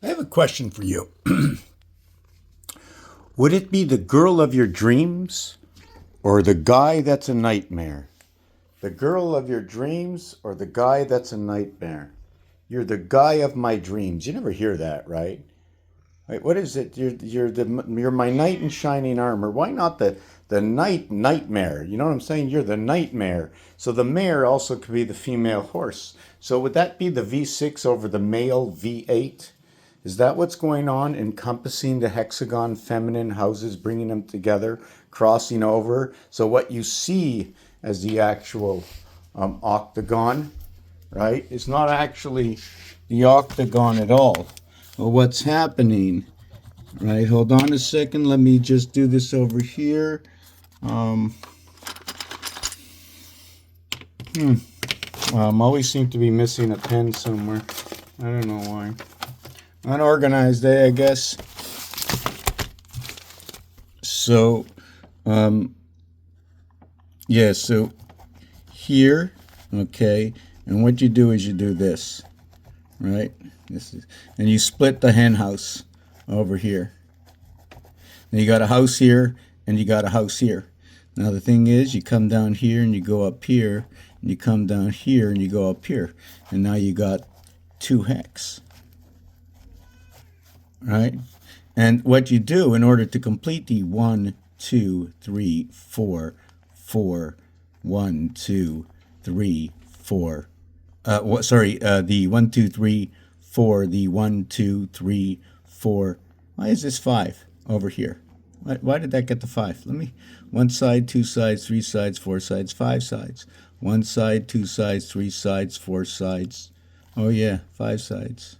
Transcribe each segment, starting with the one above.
I have a question for you. Would it be the girl of your dreams or the guy that's a nightmare? The girl of your dreams or the guy that's a nightmare? You're the guy of my dreams. You never hear that, right? Right, what is it? You're my knight in shining armor. Why not the nightmare? You know what I'm saying? You're the nightmare. So the mare also could be the female horse. So would that be the V6 over the male V8? Is that what's going on, encompassing the hexagon feminine houses, bringing them together, crossing over? So what you see as the actual octagon, right, is not actually the octagon at all. Well, what's happening, right? Hold on a second. Let me just do this over here. Always seem to be missing a pen somewhere. I don't know why. Unorganized day, I guess. So, yeah, so here, okay, and what you do is you do this, right? And you split the hen house over here. And you got a house here and you got a house here. Now the thing is, you come down here and you go up here, and you come down here and you go up here, and now you got two hex, right? And what you do in order to complete the 1, 2, 3, 4, 4, 1, 2, 3, 4, the 1, 2, 3, 4, the 1, 2, 3, 4. Why is this 5 over here? Why did that get to 5? Let me, one side, two sides, three sides, four sides, five sides. One side, two sides, three sides, four sides. Oh yeah, 5 sides.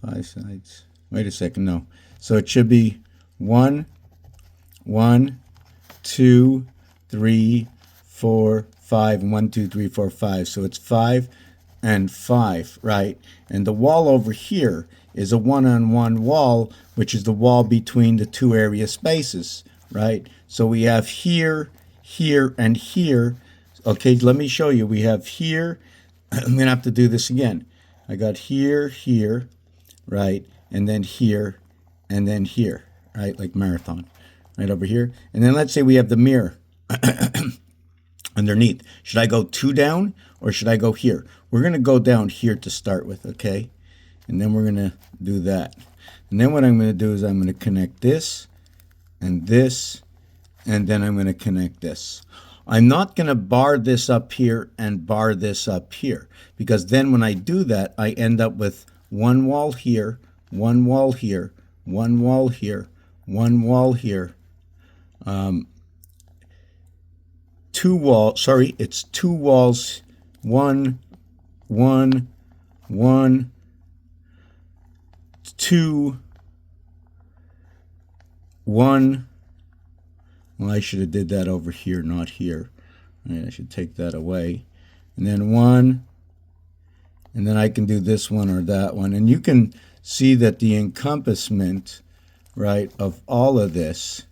5 sides. Wait a second, no. So it should be 1, 1, 2, 3, 4, 5, and 1, 2, 3, 4, 5. So it's 5 and 5, right? And the wall over here is a one-on-one wall, which is the wall between the two area spaces, right? So we have here, here, and here. Okay, let me show you. We have here. I'm going to have to do this again. I got here, here, right? And then here, and then here, right? Like marathon, right over here. And then let's say we have the mirror underneath. Should I go 2 down or should I go here? We're going to go down here to start with, okay? And then we're going to do that. And then what I'm going to do is I'm going to connect this, and then I'm going to connect this. I'm not going to bar this up here and bar this up here, because then when I do that, I end up with one wall here, one wall here, one wall here, one wall here. It's 2 walls, 1, 1, 1, 2, 1. Well, I should have did that over here, not here. Right, I should take that away. And then 1, and then I can do this one or that one. And you can see that the encompassment, right, of all of this,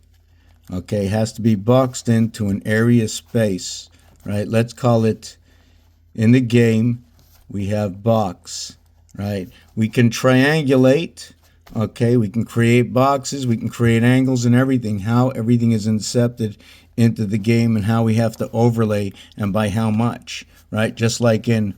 okay, has to be boxed into an area space, right? Let's call it, in the game, we have box, right? We can triangulate, okay? We can create boxes, we can create angles and everything, how everything is incepted into the game and how we have to overlay and by how much, right? Just like in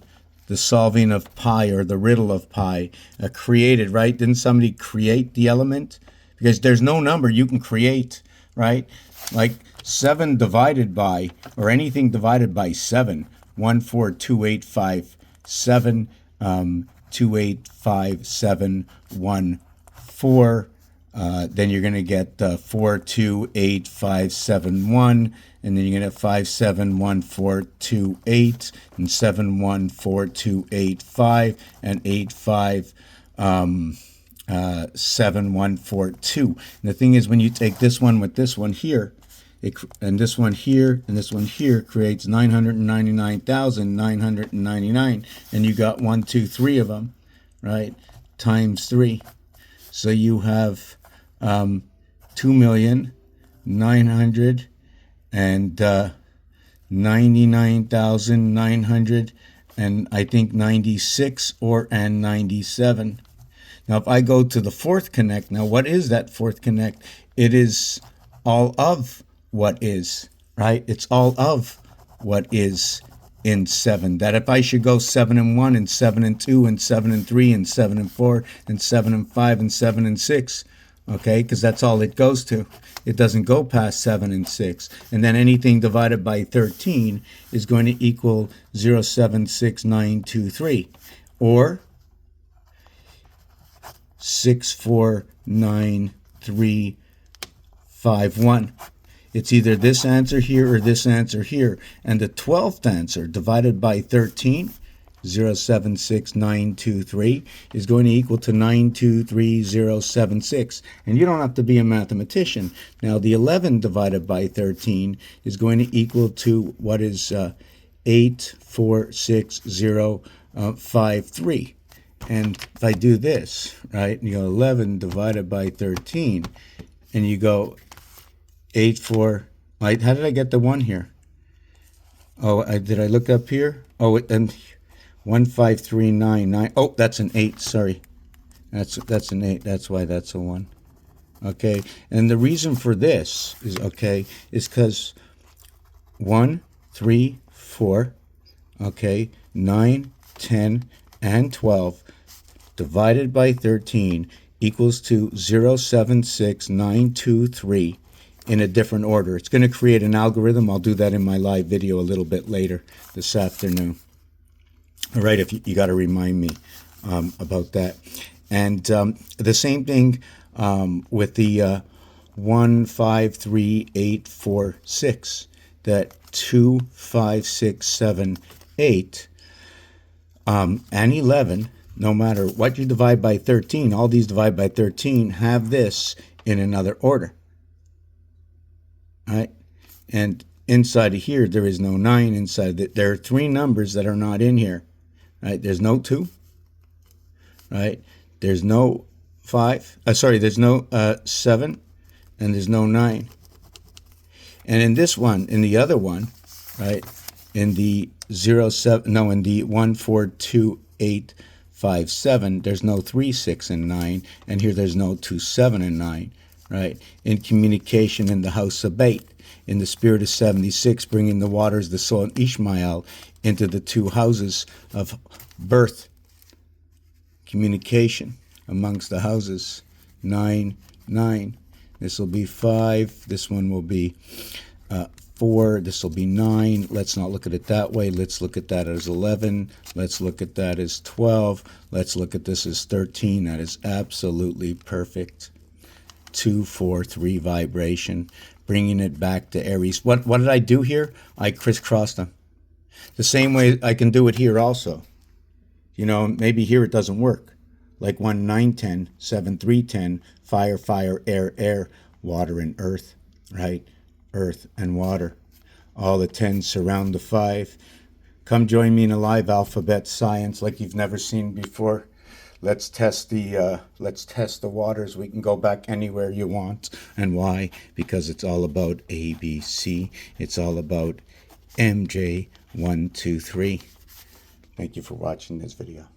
the solving of pi or the riddle of pi, created, right? Didn't somebody create the element? Because there's no number you can create, right? Like 7 divided by, or anything divided by 7, 1, 4, 2, 8, 5, 7, 2, 8, 5, 7, 1, 4. Then you're going to get 4, 2, 8, 5, 7, 1. And then you're going to have 5, 7, 1, 4, 2, 8. And 7, 1, 4, 2, 8, 5. And 8, 5, 7, 1, 4, 2. And the thing is, when you take this one with this one here, and this one here, and this one here, creates 999,999. And you got 1, 2, 3 of them, right? Times 3. So you have 2,999,900 and I think 96 and 97. Now, if I go to the fourth connect, now what is that fourth connect? It is all of what is, right? It's all of what is in 7. That if I should go 7 and 1 and 7 and 2 and 7 and 3 and 7 and 4 and 7 and 5 and 7 and 6, okay, because that's all it goes to. It doesn't go past 7 and 6. And then anything divided by 13 is going to equal 0.76923 or 649,351. It's either this answer here or this answer here. And the 12th answer divided by 13, 0.76923, is going to equal to 923,076. And you don't have to be a mathematician. Now, the 11 divided by 13 is going to equal to what is 8,460,53. And if I do this, right, you go 11 divided by 13, and you go 8, 4, how did I get the 1 here? Oh, did I look up here? Oh, and 15399. Oh, that's an 8, sorry. That's an 8, that's why that's a 1. Okay, and the reason for this is, okay, is because 1, 3, 4, okay, 9, 10, and 12 divided by 13 equals to 0.76923 in a different order. It's going to create an algorithm. I'll do that in my live video a little bit later this afternoon. All right, if you got to remind me about that. And the same thing with the 153,846, that 2, 5, 6, 7, 8, and 11, no matter what you divide by 13, all these divide by 13 have this in another order. Right? And inside of here, there is no 9 inside. There are 3 numbers that are not in here. Right? There's no 2. Right? There's no 5. There's no 7. And there's no 9. And in this one, in the other one, right, in the 142,857, there's no 3, 6, and 9. And here there's no 2, 7, and 9. Right? In communication in the house of Bait, in the spirit of 76, bringing the waters, the soul, and Ishmael into the 2 houses of birth. Communication amongst the houses. 9, 9. This will be 5. This one will be 4. This will be 9. Let's not look at it that way. Let's look at that as 11. Let's look at that as 12. Let's look at this as 13. That is absolutely perfect. 2, 4, 3 vibration, bringing it back to Aries. What did I do here? I crisscrossed them. The same way I can do it here also. You know, maybe here it doesn't work. Like 1, 9, 10, 7, 3, 10, fire, fire, air, air, water and earth, right? Earth and water. All the 10s surround the 5. Come join me in a live alphabet science like you've never seen before. Let's test the waters. We can go back anywhere you want. And why? Because it's all about ABC. It's all about MJ123. Thank you for watching this video.